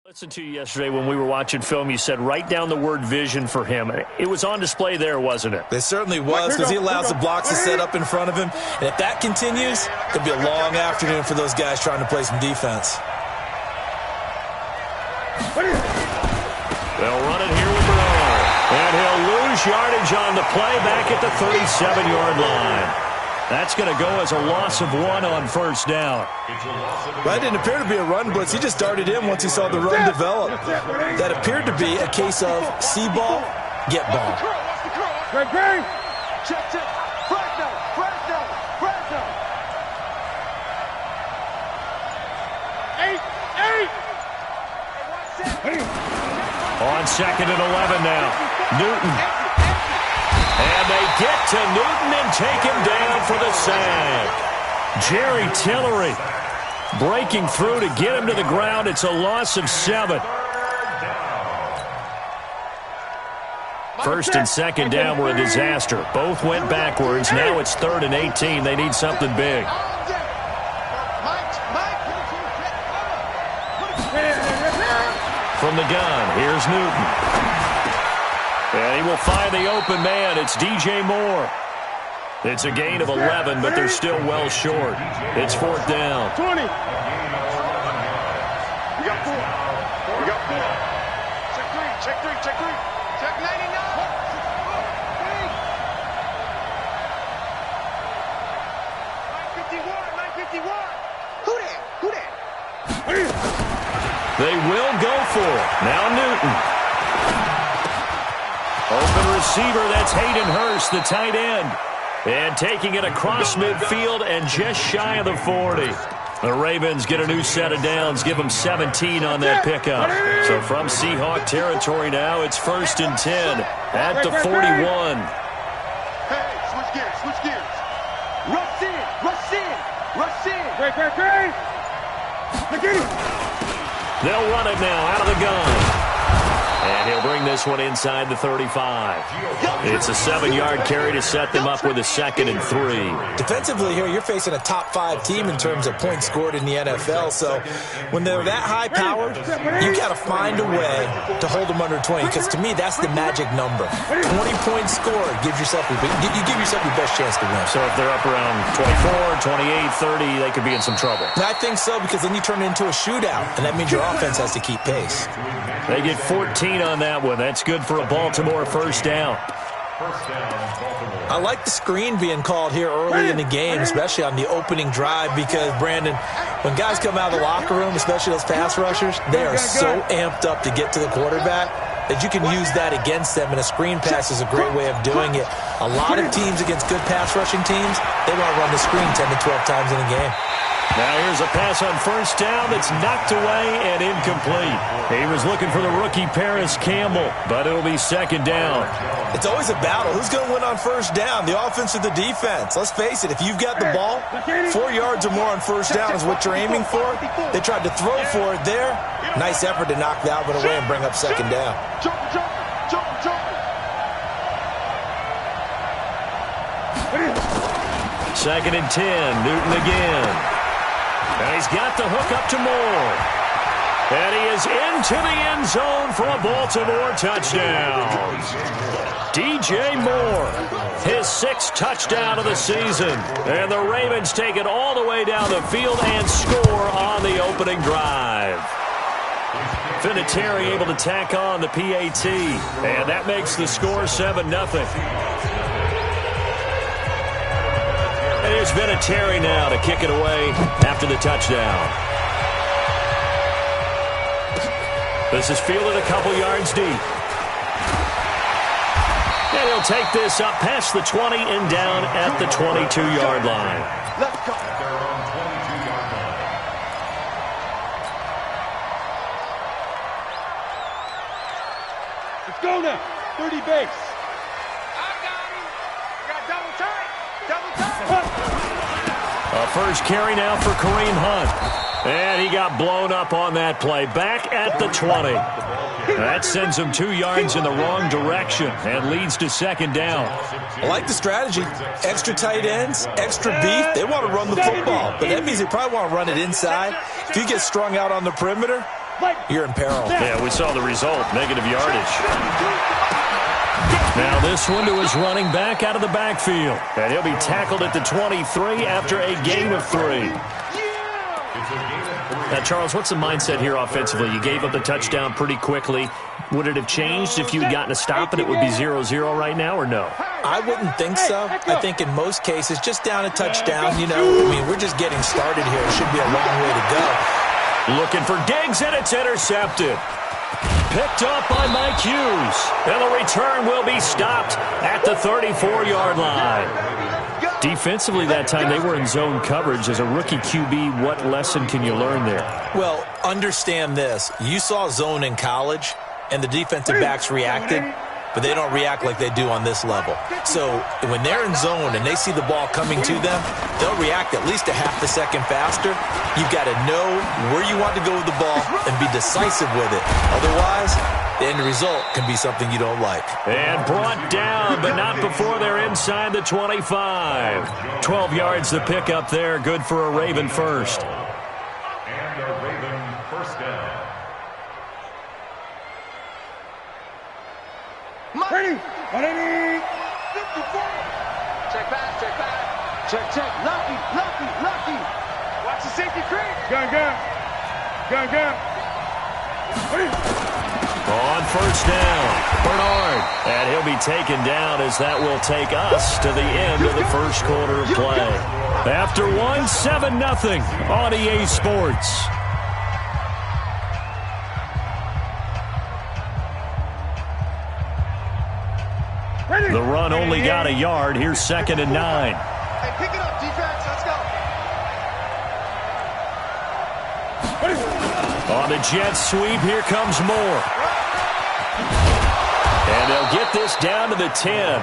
Listened to you yesterday when we were watching film. You said write down the word vision for him. It was on display there, wasn't it? It certainly was, because he allows the blocks to set up in front of him. And if that continues, it'll be a long afternoon for those guys trying to play some defense. They'll run it here with Brown. And he'll lose yardage on the play back at the 37-yard line. That's going to go as a loss of 1 on first down. That didn't appear to be a run blitz. He just darted in once he saw the run develop. That appeared to be a case of see ball, get ball. On second and 11 now. Newton. And they get to Newton and take him down for the sack. Jerry Tillery breaking through to get him to the ground. It's a loss of 7. First and second down were a disaster. Both went backwards. Now it's 3rd and 18. They need something big. From the gun, here's Newton. And he will find the open man. It's DJ Moore. It's a gain of 11, but they're still well short. It's 4th down. 20. We got 4. We got 4. Check 3. Check 3. Check 3. Check 99. 951. Who that? They will go for it. Now Newton. Open receiver, that's Hayden Hurst, the tight end. And taking it across midfield and just shy of the 40. The Ravens get a new set of downs, give them 17 on that pickup. So from Seahawk territory now, it's 1st and 10 at the 41. Hey, switch gears. Rush in. They'll run it now out of the gun. And he'll bring this one inside the 35. It's a 7-yard carry to set them up with a 2nd and 3. Defensively here, you're facing a top 5 team in terms of points scored in the NFL. So when they're that high-powered, you got to find a way to hold them under 20. Because to me, that's the magic number. 20 points scored gives yourself you give yourself your best chance to win. So if they're up around 24, 28, 30, they could be in some trouble. I think so, because then you turn it into a shootout, and that means your offense has to keep pace. They get 14 on that one. That's good for a Baltimore first down. I like the screen being called here early in the game, especially on the opening drive, because, Brandon, when guys come out of the locker room, especially those pass rushers, they are so amped up to get to the quarterback that you can use that against them, and a screen pass is a great way of doing it. A lot of teams against good pass rushing teams, they want to run the screen 10 to 12 times in a game. Now here's a pass on first down that's knocked away and incomplete. He was looking for the rookie Paris Campbell, but it'll be 2nd down. It's always a battle. Who's going to win on first down, the offense or the defense? Let's face it, if you've got the ball, 4 yards or more on first down is what you're aiming for. They tried to throw for it there. Nice effort to knock the Alvin away and bring up 2nd down. Second and 10, Newton again. And he's got the hook up to Moore. And he is into the end zone for a Baltimore touchdown. DJ Moore, his 6th touchdown of the season. And the Ravens take it all the way down the field and score on the opening drive. Vinatieri able to tack on the PAT. And that makes the score 7-0. And here's Vinatieri now to kick it away after the touchdown. This is fielded a couple yards deep. And he'll take this up past the 20 and down at the 22-yard line. Let's go. Let's go now. 30 base. I got him. Got double tight. A first carry now for Kareem Hunt. And he got blown up on that play. Back at the 20. That sends him 2 yards in the wrong direction and leads to 2nd down. I like the strategy. Extra tight ends, extra beef. They want to run the football, but that means they probably want to run it inside. If you get strung out on the perimeter, you're in peril. Yeah, we saw the result, negative yardage. Now this one to his running back out of the backfield. And he'll be tackled at the 23 after a gain of 3. Now, Charles, what's the mindset here offensively? You gave up the touchdown pretty quickly. Would it have changed if you had gotten a stop and it would be 0-0 right now, or no? I wouldn't think so. I think in most cases, just down a touchdown, you know, I mean, we're just getting started here. It should be a long way to go. Looking for Diggs, and it's intercepted. Picked up by Mike Hughes. And the return will be stopped at the 34-yard line. Defensively that time, they were in zone coverage. As a rookie QB, what lesson can you learn there? Well, understand this. You saw zone in college, and the defensive backs reacted, but they don't react like they do on this level. So when they're in zone and they see the ball coming to them, they'll react at least a half a second faster. You've got to know where you want to go with the ball and be decisive with it. Otherwise, the end result can be something you don't like. And brought down, but not before they're inside the 25. 12 yards to pick up there. Good for a Raven first. And a Raven first down. Ready. Check back. Check. Lucky. Watch the safety creep. Gun. Ready. On first down, Bernard. And he'll be taken down as that will take us to the end of the first quarter of play. After 1, 7-0 on EA Sports. The run only got a yard. Here's 2nd and 9. Hey, pick it up, defense. Let's go. On the jet sweep, here comes Moore. And they'll get this down to the 10.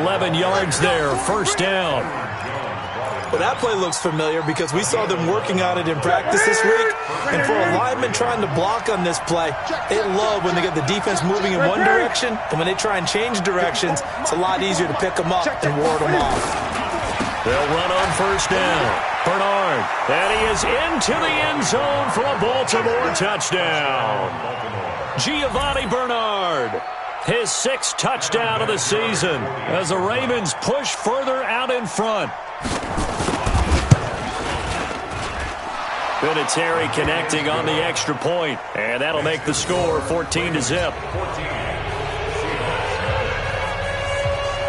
11 yards there, first down. Well, that play looks familiar because we saw them working on it in practice this week. And for a lineman trying to block on this play, they love when they get the defense moving in one direction. And when they try and change directions, it's a lot easier to pick them up and ward them off. They'll run on first down. Bernard. And he is into the end zone for a Baltimore touchdown. Giovanni Bernard. His 6th touchdown of the season as the Ravens push further out in front. Vinatieri connecting on the extra point, and that'll make the score 14-0.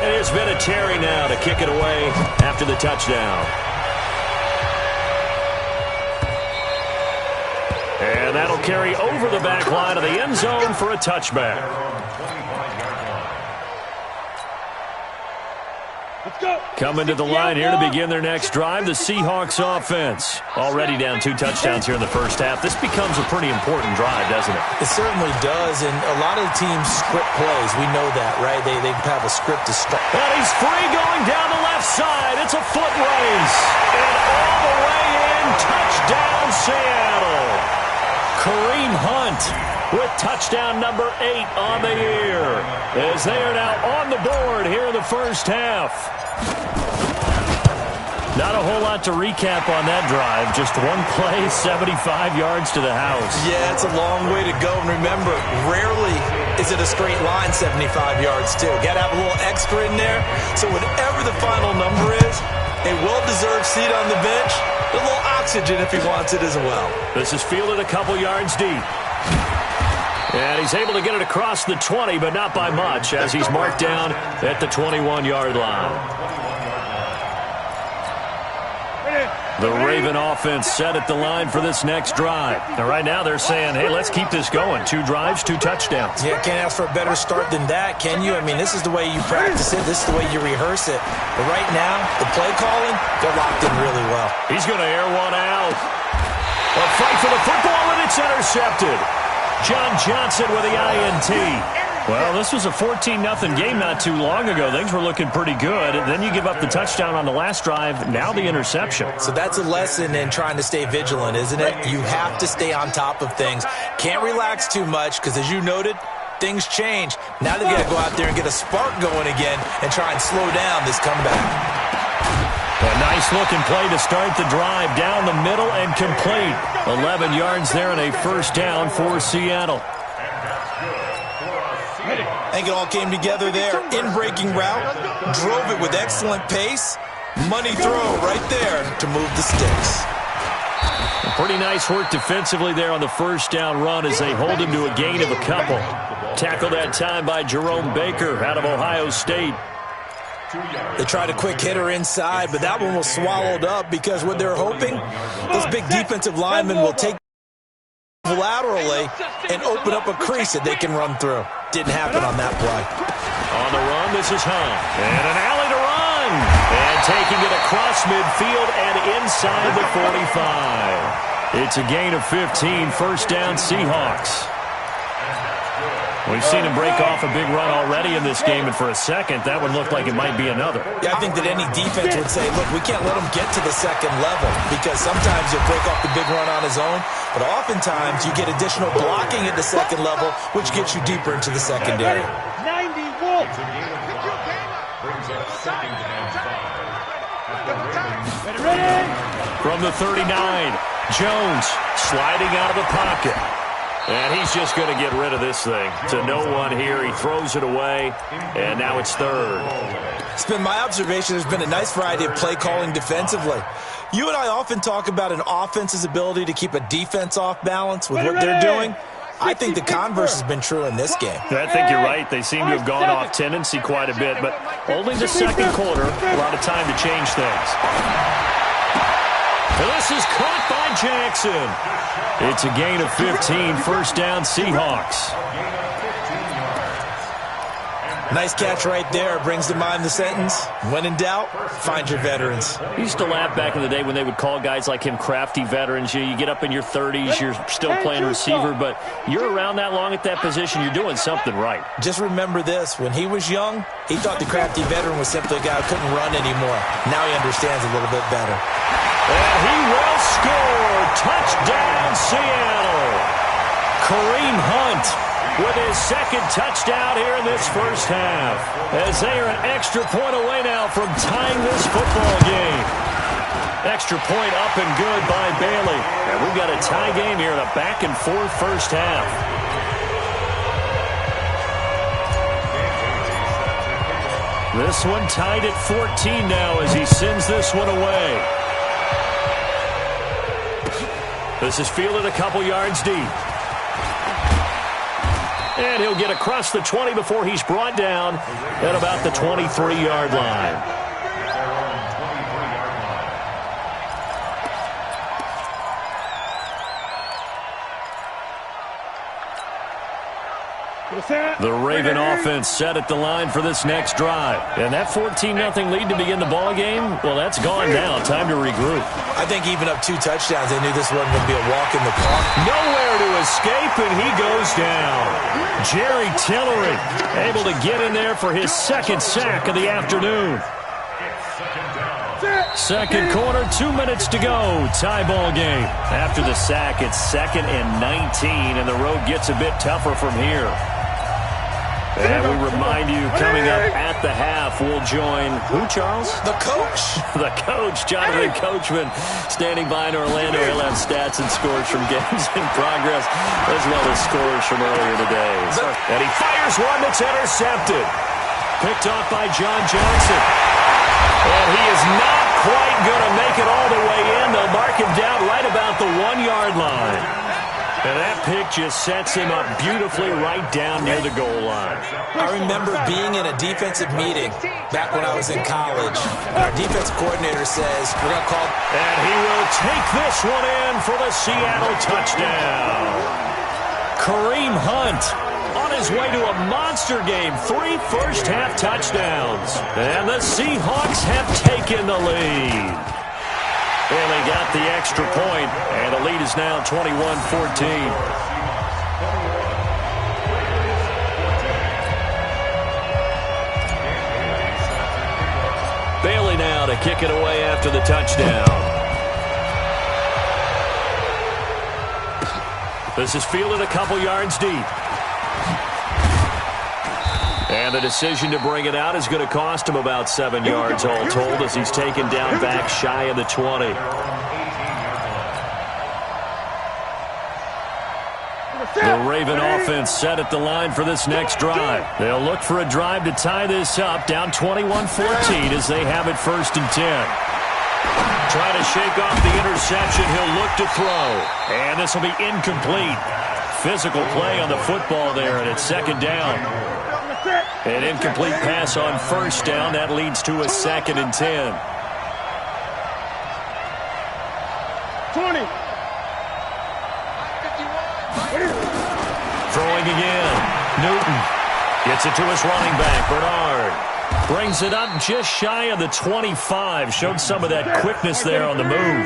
It is Vinatieri now to kick it away after the touchdown. And that'll carry over the back line of the end zone for a touchback. Coming to the line here to begin their next drive, the Seahawks offense. Already down 2 touchdowns here in the first half. This becomes a pretty important drive, doesn't it? It certainly does, and a lot of teams script plays. We know that, right? They have a script to start. And he's free going down the left side. It's a foot race. And all the way in, touchdown Seattle. Kareem Hunt with touchdown number 8 on the year, as they are now on the board here in the first half. Not a whole lot to recap on that drive. Just one play, 75 yards to the house. Yeah, it's a long way to go. And remember, rarely is it a straight line 75 yards, too. Got to have a little extra in there. So whatever the final number is, a well-deserved seat on the bench, a little oxygen if he wants it as well. This is fielded a couple yards deep. And he's able to get it across the 20, but not by much, as he's marked down at the 21-yard line. The Raven offense set at the line for this next drive. And right now they're saying, hey, let's keep this going. 2 drives, 2 touchdowns. Yeah, can't ask for a better start than that, can you? I mean, this is the way you practice it. This is the way you rehearse it. But right now, the play calling, they're locked in really well. He's going to air one out. A fight for the football, and it's intercepted. John Johnson with the INT. Well, this was a 14-0 game not too long ago. Things were looking pretty good. And then you give up the touchdown on the last drive. Now the interception. So that's a lesson in trying to stay vigilant, isn't it? You have to stay on top of things. Can't relax too much because, as you noted, things change. Now they've got to go out there and get a spark going again and try and slow down this comeback. And Nice-looking play to start the drive. Down the middle and complete. 11 yards there and a first down for Seattle. I think it all came together there. In-breaking route, drove it with excellent pace. Money throw right there to move the sticks. Pretty nice work defensively there on the first down run as they hold him to a gain of a couple. Tackled that time by Jerome Baker out of Ohio State. They tried a quick hitter inside, but that one was swallowed up because what they're hoping, those big defensive linemen will take laterally and open up a crease that they can run through. Didn't happen on that play. On the run, this is Hunt. And an alley to run. And taking it across midfield and inside the 45. It's a gain of 15, first down Seahawks. We've seen him break off a big run already in this game, and for a second, that one looked like it might be another. Yeah, I think that any defense would say, look, we can't let him get to the second level because sometimes he'll break off the big run on his own, but oftentimes you get additional blocking at the second level, which gets you deeper into the secondary. 90 Wolf. Ready? From the 39, Jones sliding out of the pocket. And he's just going to get rid of this thing. To no one here. He throws it away, and now it's third. It's been my observation there's been a nice variety of play calling defensively. You and I often talk about an offense's ability to keep a defense off balance with what they're doing. I think the converse has been true in this game. I think you're right. They seem to have gone off tendency quite a bit, but only the second quarter, a lot of time to change things. And this is caught by Jackson. It's a gain of 15, first down Seahawks. Nice catch right there. Brings to mind the sentence, when in doubt, find your veterans. I used to laugh back in the day when they would call guys like him crafty veterans. You get up in your 30s, you're still playing receiver, but you're around that long at that position, you're doing something right. Just remember this. When he was young, he thought the crafty veteran was simply a guy who couldn't run anymore. Now he understands a little bit better. And he will score. Touchdown, Seattle. Kareem Hunt with his second touchdown here in this first half. As they are an extra point away now from tying this football game. Extra point up and good by Bailey. And we've got a tie game here in a back-and-forth first half. This one tied at 14 now as he sends this one away. This is fielded a couple yards deep. And he'll get across the 20 before he's brought down at about the 23-yard line. The Raven offense set at the line for this next drive. And that 14-0 lead to begin the ball game, well, that's gone now. Time to regroup. I think even up 2 touchdowns, they knew this wasn't going to be a walk in the park. Nowhere to escape, and he goes down. Jerry Tillery able to get in there for his second sack of the afternoon. Second quarter, 2 minutes to go. Tie ball game. After the sack, it's 2nd and 19, and the road gets a bit tougher from here. And we remind you, coming up at the half, we'll join who, Charles? The coach. The coach, Jonathan Coachman, standing by in Orlando. He'll have stats and scores from games in progress, as well as scores from earlier today. And he fires one that's intercepted. Picked off by John Johnson. And he is not quite going to make it all the way in. They'll mark him down right about the 1-yard line. And that pick just sets him up beautifully right down near the goal line. I remember being in a defensive meeting back when I was in college. Our defensive coordinator says, we're going to call... And he will take this one in for the Seattle touchdown. Kareem Hunt on his way to a monster game. 3 first-half touchdowns. And the Seahawks have taken the lead. And they got the extra point, and the lead is now 21-14. Bailey now to kick it away after the touchdown. This is fielded a couple yards deep. And the decision to bring it out is going to cost him about 7 yards all told as he's taken down back shy of the 20. The Raven offense set at the line for this next drive. They'll look for a drive to tie this up, down 21-14 as they have it 1st and 10. Trying to shake off the interception. He'll look to throw. And this will be incomplete. Physical play on the football there, and it's 2nd down. An incomplete pass on 1st down. That leads to a 2nd and 10. 20. Throwing again. Newton gets it to his running back, Bernard. Brings it up just shy of the 25. Showed some of that quickness there on the move.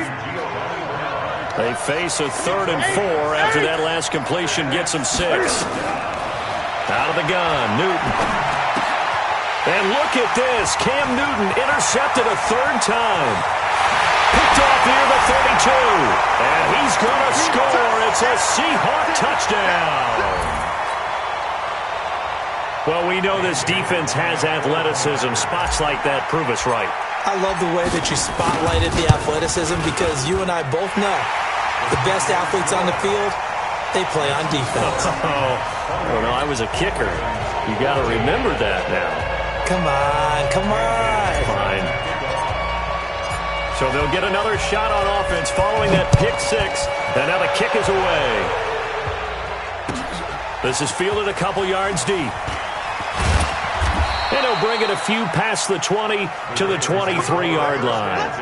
They face a 3rd and 4 after that last completion gets them 6. Out of the gun, Newton. And look at this. Cam Newton intercepted a 3rd time. Picked off near the 32. And he's going to score. It's a Seahawk touchdown. Well, we know this defense has athleticism. Spots like that prove us right. I love the way that you spotlighted the athleticism because you and I both know the best athletes on the field, they play on defense. Oh, no, I was a kicker. You got to remember that now. Come on, come on. Fine. So they'll get another shot on offense following that pick 6, and now the kick is away. This is fielded a couple yards deep. And he'll bring it a few past the 20 to the 23-yard line.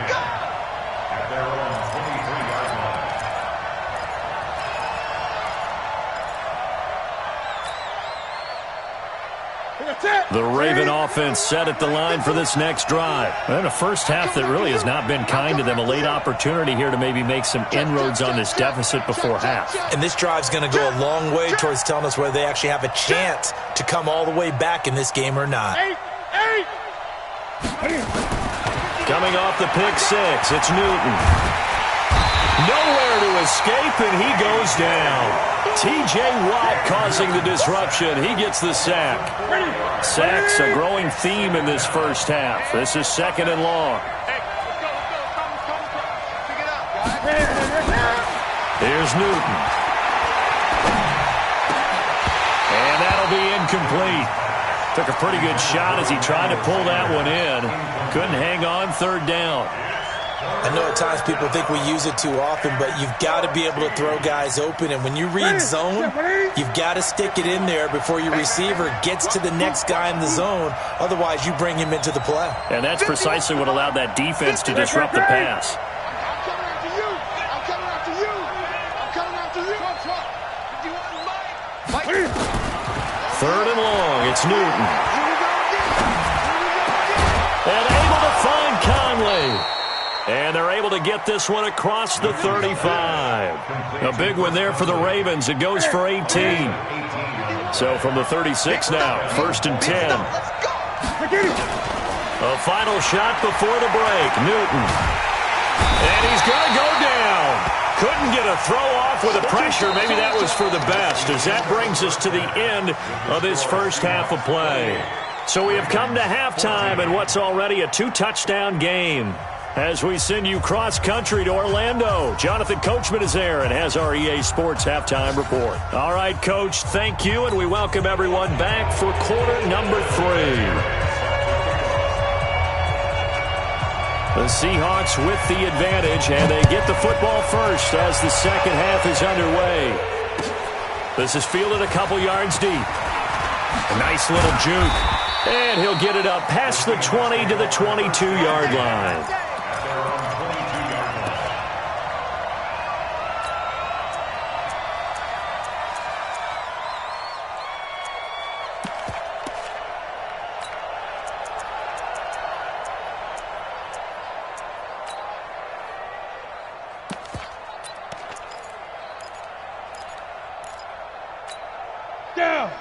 The Raven offense set at the line for this next drive. And a first half that really has not been kind to them. A late opportunity here to maybe make some inroads on this deficit before half. And this drive's going to go a long way towards telling us whether they actually have a chance to come all the way back in this game or not. Coming off the pick 6, it's Newton. Nowhere to escape, and he goes down. T.J. Watt causing the disruption. He gets the sack. Sacks a growing theme in this first half. This is 2nd and long. Here's Newton. And that'll be incomplete. Took a pretty good shot as he tried to pull that one in. Couldn't hang on, 3rd down. I know at times people think we use it too often, but you've got to be able to throw guys open. And when you read zone, you've got to stick it in there before your receiver gets to the next guy in the zone. Otherwise, you bring him into the play. And that's precisely what allowed that defense to disrupt the pass. I'm coming after you. I'm coming after you. I'm coming after you. 3rd and long. It's Newton. And able to find Conley. And they're able to get this one across the 35. A big one there for the Ravens. It goes for 18. So from the 36 now, 1st and 10. A final shot before the break. Newton. And he's going to go down. Couldn't get a throw off with the pressure. Maybe that was for the best, as that brings us to the end of this first half of play. So we have come to halftime in what's already a 2-touchdown game. As we send you cross-country to Orlando, Jonathan Coachman is there and has our EA Sports Halftime Report. All right, Coach, thank you, and we welcome everyone back for quarter number 3. The Seahawks with the advantage, and they get the football first as the second half is underway. This is fielded a couple yards deep. A nice little juke, and he'll get it up past the 20 to the 22-yard line.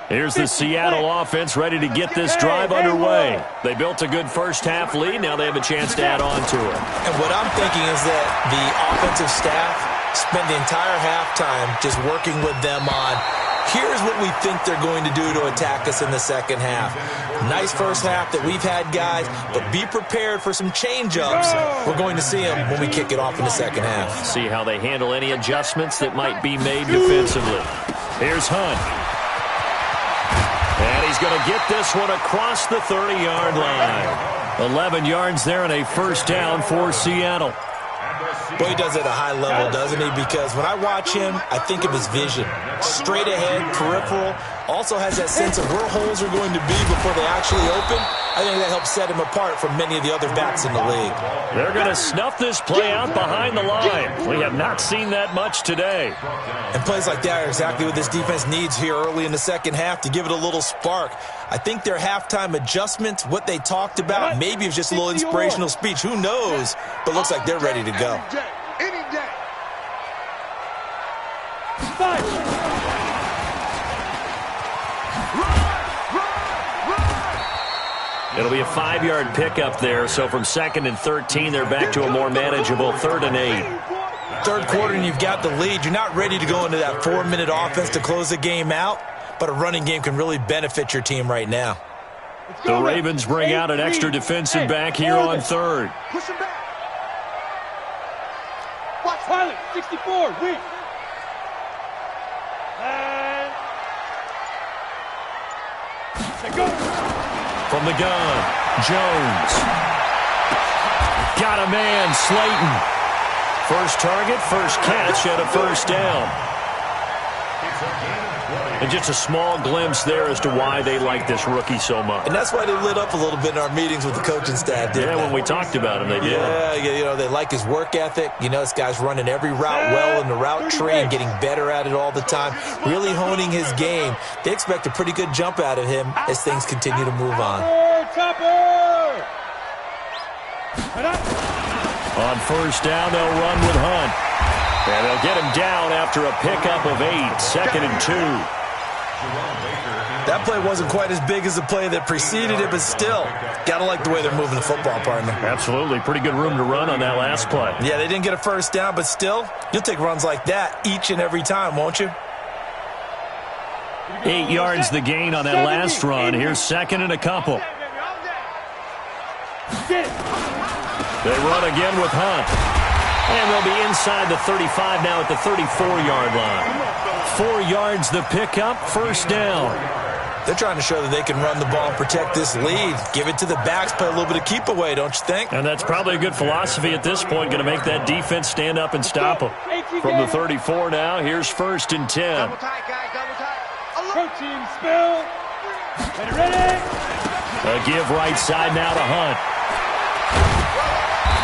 Here's the Seattle offense ready to get this drive underway. They built a good first half lead. Now they have a chance to add on to it. And what I'm thinking is that the offensive staff spent the entire halftime just working with them on Here's what we think they're going to do to attack us in the second half. Nice first half that we've had, guys, but be prepared for some change-ups. We're going to see them when we kick it off in the second half. See how they handle any adjustments that might be made defensively. Here's Hunt. And he's going to get this one across the 30-yard line. 11 yards there and a first down for Seattle. Boy, he does it at a high level, doesn't he? Because when I watch him, I think of his vision. Straight ahead, peripheral. Also has that sense of where holes are going to be before they actually open. I think that helps set him apart from many of the other backs in the league. They're going to snuff this play out behind the line. We have not seen that much today. And plays like that are exactly what this defense needs here early in the second half to give it a little spark. I think their halftime adjustments, what they talked about, maybe it's just a little inspirational speech. Who knows? But looks like they're ready to go. Any day. It'll be a 5-yard pickup there, so from 2nd and 13, they're back to a more manageable 3rd and 8. Third quarter and you've got the lead. You're not ready to go into that 4-minute offense to close the game out, but a running game can really benefit your team right now. The Ravens bring out an extra defensive back here on 3rd. Push him back. Watch pilot, 64, weak. And go. From the gun, Jones. Got a man, Slayton. First target, first catch, and a first down. And just a small glimpse there as to why they like this rookie so much. And that's why they lit up a little bit in our meetings with the coaching staff, didn't they? When we talked about him, they did. Yeah, you know, they like his work ethic. You know, this guy's running every route well in the route tree and getting better at it all the time, really honing his game. They expect a pretty good jump out of him as things continue to move on. On first down, they'll run with Hunt. And they'll get him down after a pickup of 8, 2nd and 2. That play wasn't quite as big as the play that preceded it, but still, got to like the way they're moving the football, partner. Absolutely. Pretty good room to run on that last play. Yeah, they didn't get a first down, but still, you'll take runs like that each and every time, won't you? 8 yards the gain on that last run. Here's 2nd and a couple. They run again with Hunt. And they'll be inside the 35 now at the 34-yard line. 4 yards the pickup, first down. They're trying to show that they can run the ball and protect this lead. Give it to the backs, play a little bit of keep away, don't you think? And that's probably a good philosophy at this point, going to make that defense stand up and stop them. From the 34 now, here's 1st and 10. Double tight, guys, double tight. Protein spill. Ready? A give right side now to Hunt.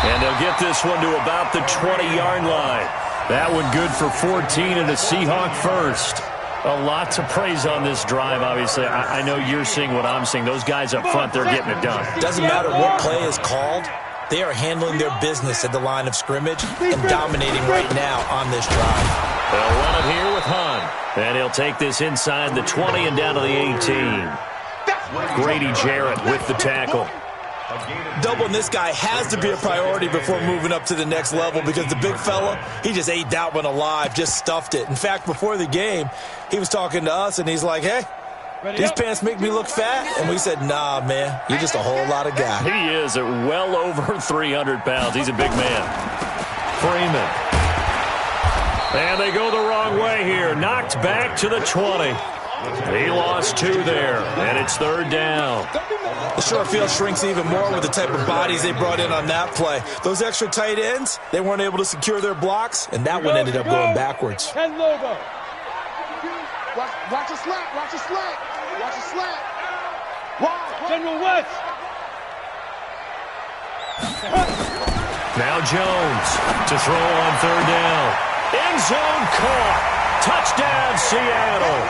And they'll get this one to about the 20-yard line. That one good for 14 and a Seahawk first. A lot to praise on this drive, obviously. I know you're seeing what I'm seeing. Those guys up front, they're getting it done. Doesn't matter what play is called. They are handling their business at the line of scrimmage and dominating right now on this drive. They'll run it here with Hunt. And he'll take this inside the 20 and down to the 18. Grady Jarrett with the tackle. Doubling this guy has to be a priority before moving up to the next level because the big fella, he just ate that one alive, just stuffed it. In fact, before the game, he was talking to us, and he's like, hey, these pants make me look fat? And we said, nah, man, you're just a whole lot of guy. He is at well over 300 pounds. He's a big man. Freeman. And they go the wrong way here. Knocked back to the 20. He lost 2 there, and it's 3rd down. The short field shrinks even more with the type of bodies they brought in on that play. Those extra tight ends, they weren't able to secure their blocks, and that one ended up going backwards. Watch a slant, watch a slant, watch a slant. General West. Now Jones to throw on 3rd down. End zone caught. Touchdown, Seattle.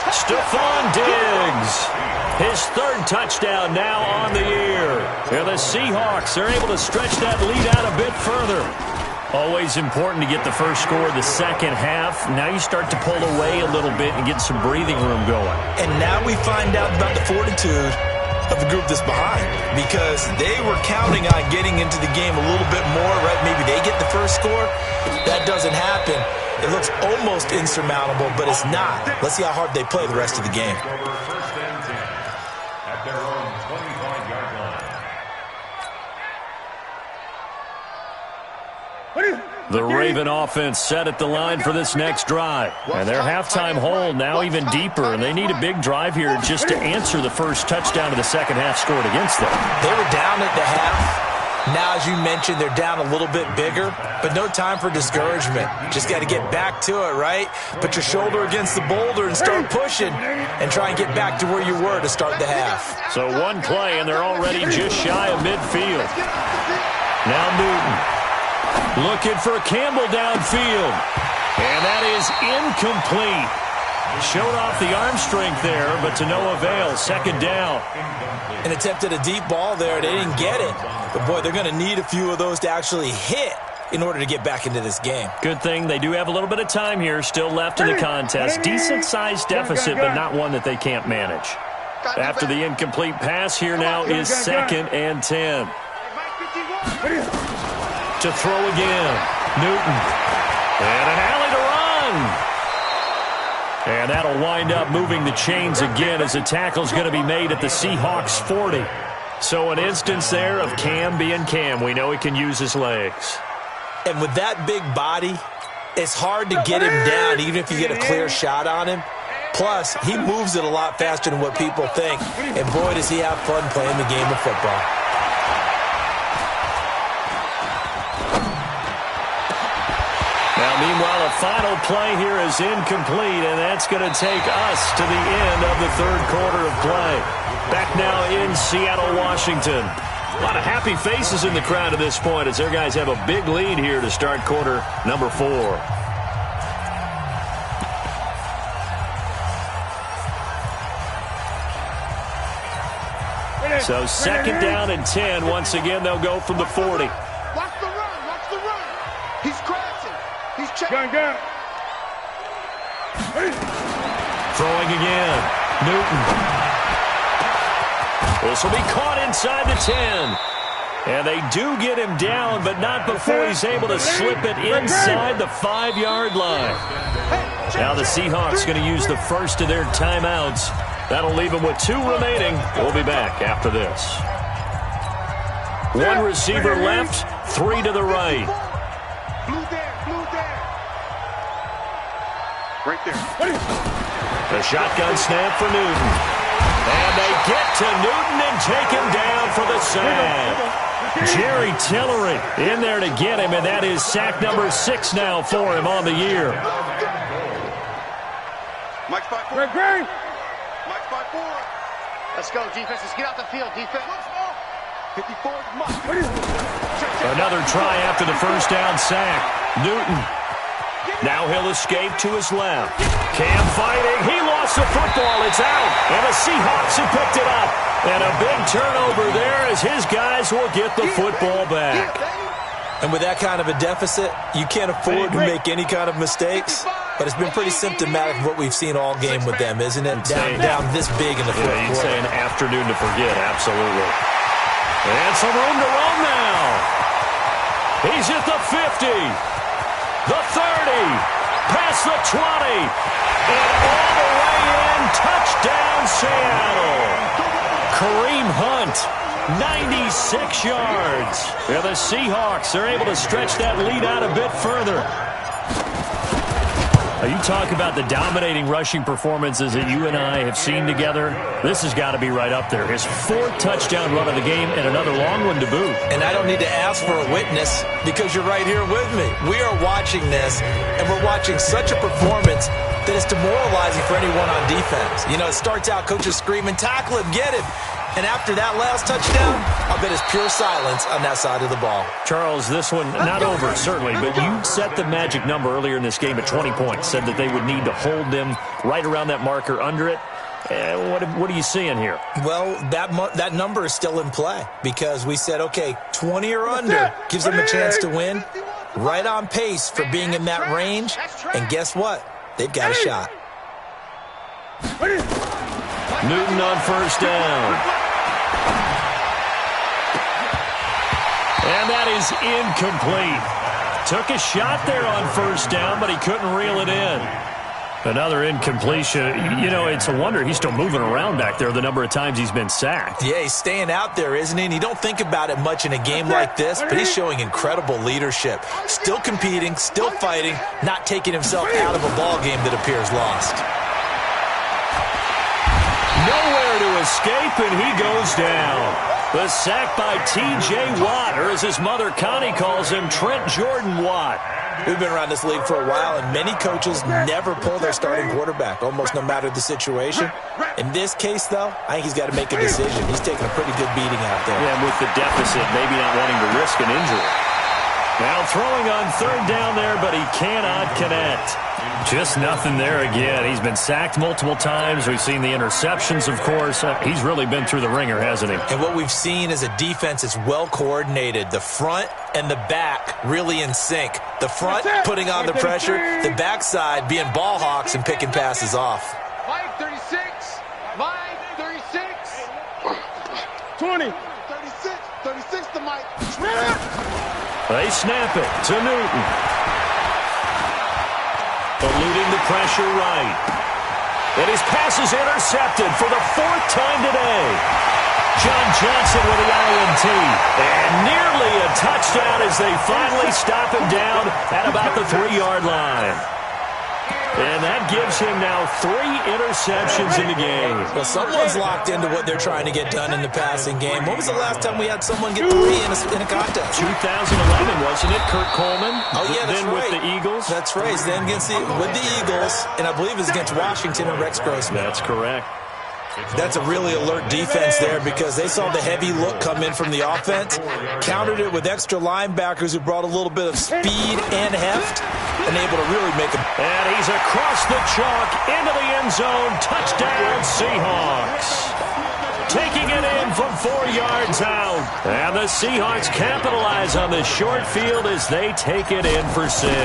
Stephon Diggs, his 3rd touchdown now on the year. And the Seahawks are able to stretch that lead out a bit further. Always important to get the first score of the second half. Now you start to pull away a little bit and get some breathing room going. And now we find out about the fortitude of the group that's behind, because they were counting on getting into the game a little bit more, right? Maybe they get the first score. That doesn't happen. It looks almost insurmountable, but it's not. Let's see how hard they play the rest of the game. First and 10 at their own 25-yard line. The Raven offense set at the line for this next drive. And their halftime hole now even deeper, and they need a big drive here just to answer the first touchdown of the second half scored against them. They were down at the half. Now, as you mentioned, they're down a little bit bigger, but no time for discouragement. Just got to get back to it, right? Put your shoulder against the boulder and start pushing and try and get back to where you were to start the half. So one play, and they're already just shy of midfield. Now Newton looking for Campbell downfield. And that is incomplete. Showed off the arm strength there, but to no avail. Second down. And attempted a deep ball there. They didn't get it. But, boy, they're going to need a few of those to actually hit in order to get back into this game. Good thing they do have a little bit of time here still left in the contest. Decent-sized deficit, but not one that they can't manage. After the incomplete pass, here now is 2nd and 10. To throw again. Newton. And an alley to run. And that'll wind up moving the chains again as a tackle's going to be made at the Seahawks 40. So an instance there of Cam being Cam. We know he can use his legs. And with that big body, it's hard to get him down even if you get a clear shot on him. Plus, he moves it a lot faster than what people think. And boy, does he have fun playing the game of football. Meanwhile, a final play here is incomplete, and that's going to take us to the end of the third quarter of play. Back now in Seattle, Washington. A lot of happy faces in the crowd at this point as their guys have a big lead here to start quarter number 4. So 2nd down and 10. Once again, they'll go from the 40. Watch the run. Watch the run. He's crashing. He's checking. Gun. Throwing again. Newton. This will be caught inside the 10. And they do get him down, but not before he's able to slip it inside the 5-yard line. Now the Seahawks going to use the first of their timeouts. That'll leave them with 2 remaining. We'll be back after this. 1 receiver left, 3 to the right. Right there. The shotgun snap for Newton. And they get to Newton and take him down for the sack. Jerry Tillery in there to get him, and that is sack number 6 now for him on the year. Mike's 5-4. Mike's 5-4. Let's go, defense. Let's get out the field, defense. 54, Mike. Another try after the first down sack. Newton. Now he'll escape to his left. Cam fighting. He lost the football. It's out. And the Seahawks have picked it up. And a big turnover there as his guys will get the football back. And with that kind of a deficit, you can't afford to make any kind of mistakes. But it's been pretty symptomatic of what we've seen all game with them, isn't it? Down this big in the fourth quarter. You'd say an afternoon to forget. Absolutely. And some room to run now. He's at the 50. The 30, past the 20, and all the way in, touchdown Seattle. Kareem Hunt, 96 yards. And the Seahawks are able to stretch that lead out a bit further. Now you talk about the dominating rushing performances that you and I have seen together. This has got to be right up there. His 4th touchdown run of the game and another long one to boot. And I don't need to ask for a witness because you're right here with me. We are watching this, and we're watching such a performance that is demoralizing for anyone on defense. You know, it starts out coaches screaming, tackle him, get him. And after that last touchdown, I'll bet it's pure silence on that side of the ball. Charles, this one not over, certainly, but you set the magic number earlier in this game at 20 points, said that they would need to hold them right around that marker under it. What are you seeing here? Well, that number is still in play because we said, okay, 20 or under gives them a chance to win. Right on pace for being in that range. And guess what? They've got a shot. Newton on first down. And that is incomplete. Took a shot there on first down, but he couldn't reel it in. Another incompletion. You know, it's a wonder he's still moving around back there the number of times he's been sacked. Yeah, he's staying out there, isn't he? And you don't think about it much in a game like this, but he's showing incredible leadership. Still competing, still fighting, not taking himself out of a ball game that appears lost. Nowhere to escape, and he goes down. The sack by T.J. Watt, or as his mother Connie calls him, Trent Jordan Watt. We've been around this league for a while, and many coaches never pull their starting quarterback, almost no matter the situation. In this case, though, I think he's got to make a decision. He's taking a pretty good beating out there. Yeah, and with the deficit, maybe not wanting to risk an injury. Now throwing on third down there, but he cannot connect. Just nothing there again. He's been sacked multiple times. We've seen the interceptions, of course. He's really been through the ringer, hasn't he? And what we've seen is a defense that's well coordinated. The front and the back really in sync. The front putting on the pressure, the backside being ball hawks and picking passes off. Mike 36. Mike 36. 20. 36. 36 to Mike. They snap it to Newton. Eluding the pressure right. And his pass is intercepted for the fourth time today. John Johnson with the INT. And nearly a touchdown as they finally stop him down at about the 3-yard line. And that gives him now 3 interceptions in the game. Well, someone's locked into what they're trying to get done in the passing game. When was the last time we had someone get 3 in a contest? 2011, wasn't it? Kurt Coleman. Oh, yeah, that's then right. with the Eagles. That's right. Then with the Eagles, and I believe it was against Washington and Rex Grossman. That's correct. That's a really alert defense there because they saw the heavy look come in from the offense, countered it with extra linebackers who brought a little bit of speed and heft, and able to really make them. And he's across the chalk into the end zone. Touchdown, Seahawks. Taking it in from 4 yards out. And the Seahawks capitalize on this short field as they take it in for 6.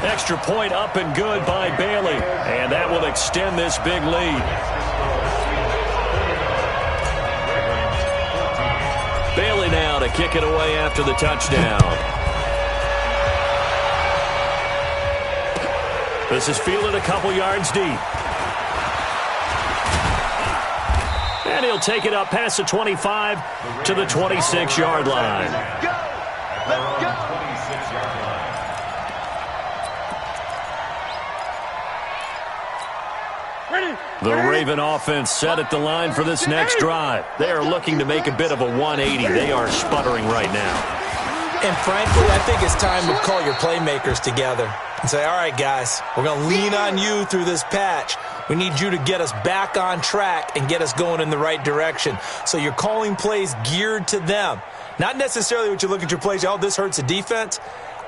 Extra point up and good by Bailey. And that will extend this big lead. Bailey now to kick it away after the touchdown. This is fielded a couple yards deep. And he'll take it up past the 25 to the 26-yard line. Let's go. The Raven offense set at the line for this next drive. They are looking to make a bit of a 180. They are sputtering right now. And frankly, I think it's time to call your playmakers together and say, all right, guys, we're going to lean on you through this patch. We need you to get us back on track and get us going in the right direction. So you're calling plays geared to them. Not necessarily what you look at your plays, oh, this hurts the defense.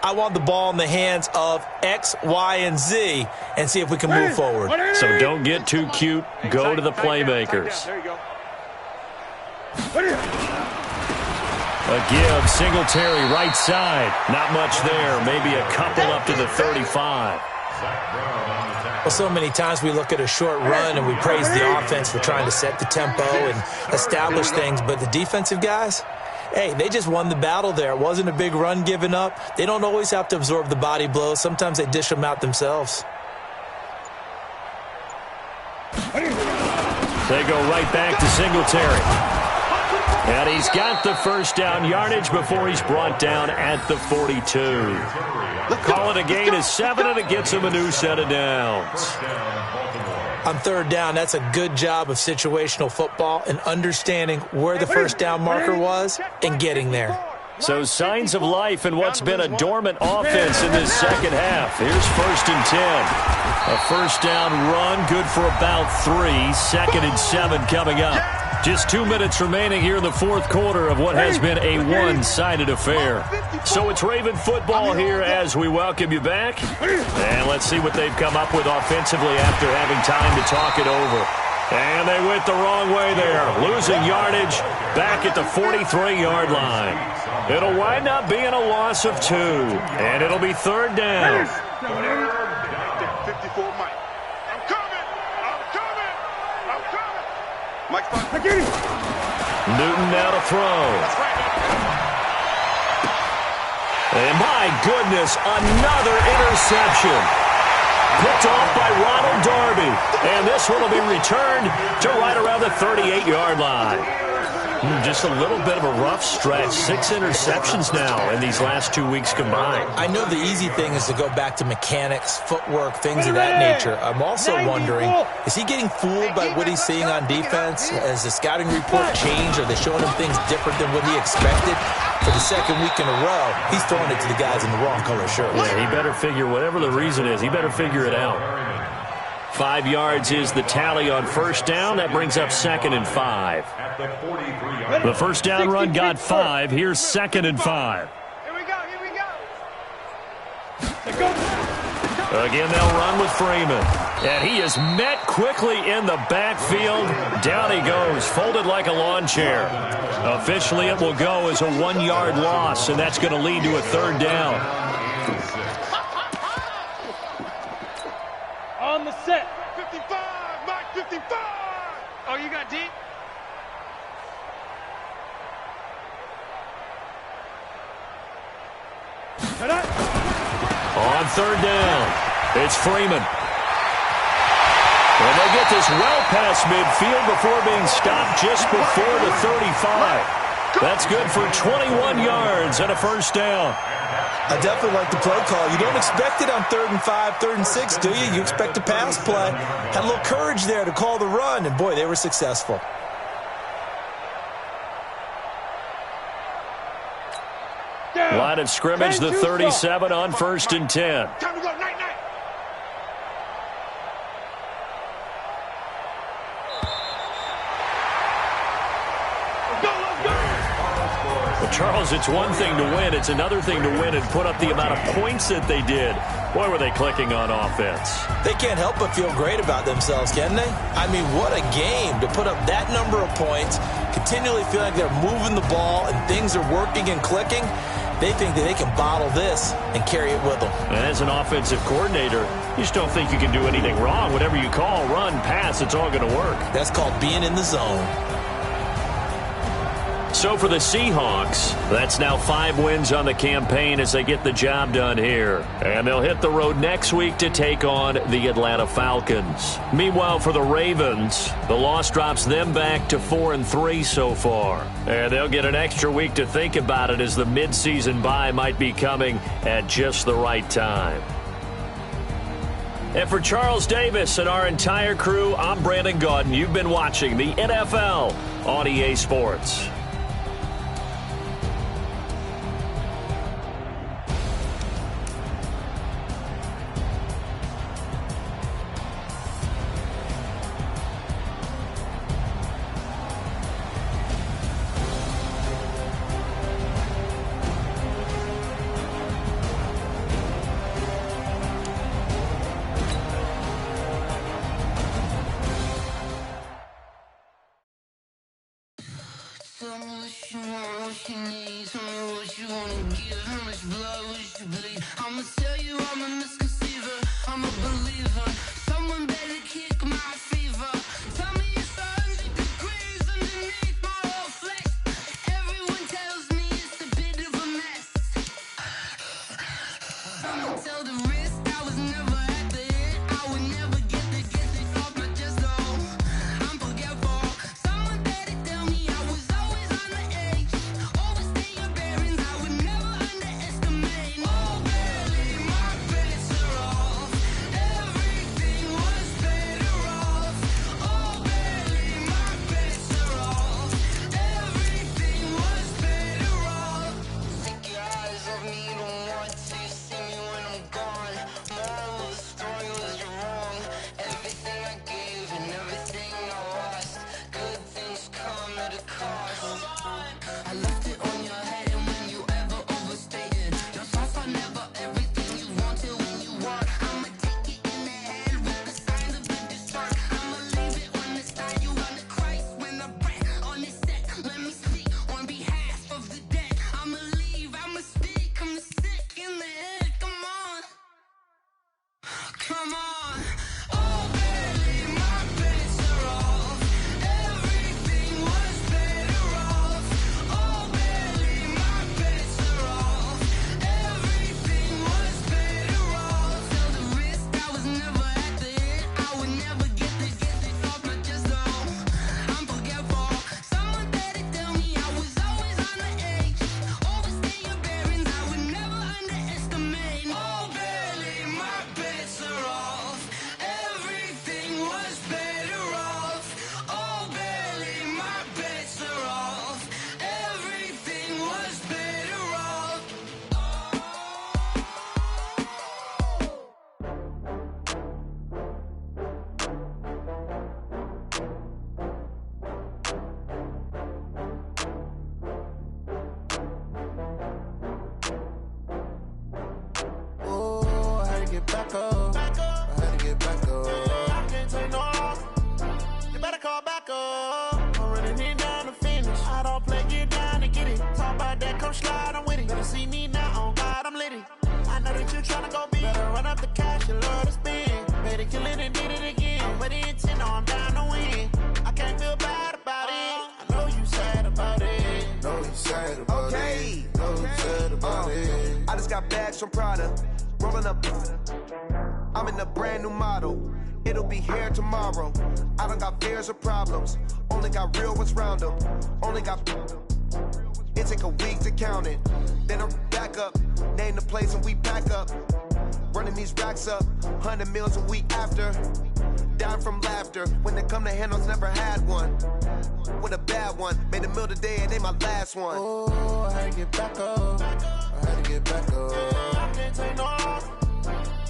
I want the ball in the hands of X, Y, and Z and see if we can move forward. So don't get too cute. Go to the playmakers. There you go. A give, Singletary right side. Not much there. Maybe a couple up to the 35. Well, so many times we look at a short run and we praise the offense for trying to set the tempo and establish things, but the defensive guys, hey, they just won the battle there. It wasn't a big run given up. They don't always have to absorb the body blows. Sometimes they dish them out themselves. They go right back to Singletary. And he's got the first down yardage before he's brought down at the 42. Call it a gain of 7, and it gets him a new set of downs. On third down, that's a good job of situational football and understanding where the first down marker was and getting there. So signs of life in what's been a dormant offense in this second half. Here's 1st and 10. A first down run, good for about 3. 2nd and 7 coming up. Just 2 minutes remaining here in the fourth quarter of what has been a one-sided affair. So it's Raven football here as we welcome you back. And let's see what they've come up with offensively after having time to talk it over. And they went the wrong way there, losing yardage back at the 43-yard line. It'll wind up being a loss of 2, and it'll be third down. 54 Mike. I'm coming. Mike's back. Newton now to throw. And my goodness, another interception. Picked off by Ronald Darby. And this one will be returned to right around the 38-yard line. Just a little bit of a rough stretch. 6 interceptions now in these last 2 weeks combined. I know the easy thing is to go back to mechanics, footwork, things of that nature. I'm also wondering, is he getting fooled by what he's seeing on defense? Has the scouting report changed? Are they showing him things different than what he expected? For the second week in a row, he's throwing it to the guys in the wrong color shirts. Yeah, he better figure, whatever the reason is, he better figure it out. 5 yards is the tally on first down. That brings up 2nd and 5. The first down run got 5. Here's 2nd and 5. Here we go. Again, they'll run with Freeman. And he is met quickly in the backfield. Down he goes, folded like a lawn chair. Officially, it will go as a 1-yard loss, and that's going to lead to a 3rd down. On the set. 55, Mike, 55. Oh, you got deep? On 3rd down, it's Freeman. And they get this well past midfield before being stopped just before the 35. That's good for 21 yards and a first down. I definitely like the play call. You don't expect it on 3rd and 5, 3rd and 6, do you? You expect a pass play. Had a little courage there to call the run, and boy, they were successful. Line of scrimmage, the 37 on 1st and 10. Time to go, night. Well, Charles, it's one thing to win. It's another thing to win and put up the amount of points that they did. Boy, were they clicking on offense. They can't help but feel great about themselves, can they? I mean, what a game to put up that number of points, continually feel like they're moving the ball and things are working and clicking. They think that they can bottle this and carry it with them. And as an offensive coordinator, you just don't think you can do anything wrong. Whatever you call, run, pass, it's all going to work. That's called being in the zone. So for the Seahawks, that's now 5 wins on the campaign as they get the job done here. And they'll hit the road next week to take on the Atlanta Falcons. Meanwhile, for the Ravens, the loss drops them back to 4-3 so far. And they'll get an extra week to think about it as the midseason bye might be coming at just the right time. And for Charles Davis and our entire crew, I'm Brandon Gaudin. You've been watching the NFL on EA Sports. I'ma tell you I'm a misconceiver, I'm a believer. Someone better kick my fever. Tell me it's 100 degrees underneath my whole flesh. Everyone tells me it's a bit of a mess. I'ma tell the risk I was never at the end. I would never get this off my chest though. I'm forgetful. Someone better tell me I was always on the edge. Overstay your bearings, I would never underestimate. Oh, barely, my bets are off. Every tryna go big. Better run up the cash and love to spend. Better kill it and did it again. But the intent, no, I'm down to win. I can't feel bad about it. I know you sad about it. Know you sad about it. Know you sad about it. I just got bags from Prada. Rolling up. I'm in a brand new model. It'll be here tomorrow. I don't got fears or problems. Only got real ones round them. Only got. It take a week to count it. Then I'm back up. Name the place and we pack up. Running these racks up. 100 meals a week after. Down from laughter. When they come to handles, never had one. With a bad one. Made a meal today and ain't my last one. Oh, I had to get back up. I had to get back up. I can't take no loss.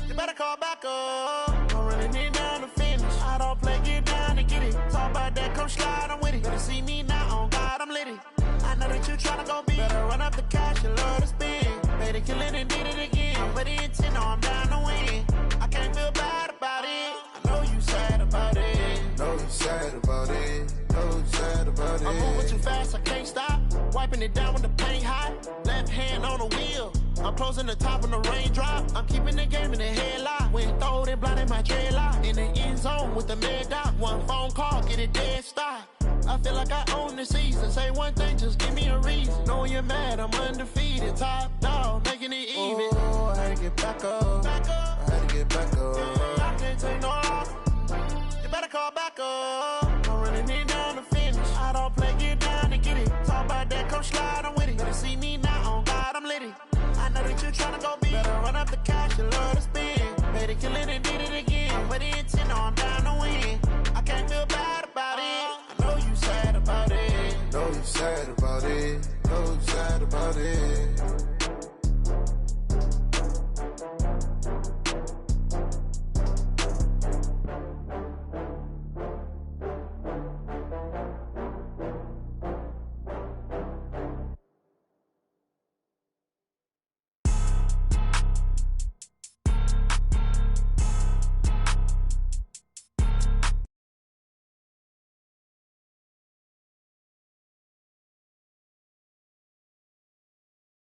You better call back up. I'm running it down to finish. I don't play, get down to get it. Talk about that, come slide, I'm with it. Better see me now, on God, I'm litty. I know that you tryna go big. Better run up the cash and love to spend. Better kill it and did it again. But the intent, no, I'm down to win. I can't feel bad about it. I know you sad about it. Know you sad about it. Know you sad about it. I'm moving too fast, I can't stop. Wiping it down when the paint hot. Left hand on the wheel. I'm closing the top when the raindrop. I'm keeping the game in the headlock. When throwed and blind in my dreadlock. In the end zone with the mad dot. One phone call, get it dead stop. I feel like I own the season. Say one thing, just give me a reason. Knowing you're mad, I'm undefeated. Top dog, making it even. Oh, I had to get back up. I had to get back up. I can't take no loss. You better call back up. I'm running it down to finish. I don't play, get down to get it. Talk about that, come slide, I'm with it. Better see me now, on God, I'm litty. I know that you tryna go big. Better run up the cash and love to spend. Better kill it and did it again. But the intent, no, I'm down to win. I can't feel bad about it. I know you sad about it. Know you sad about it. Know you sad about it.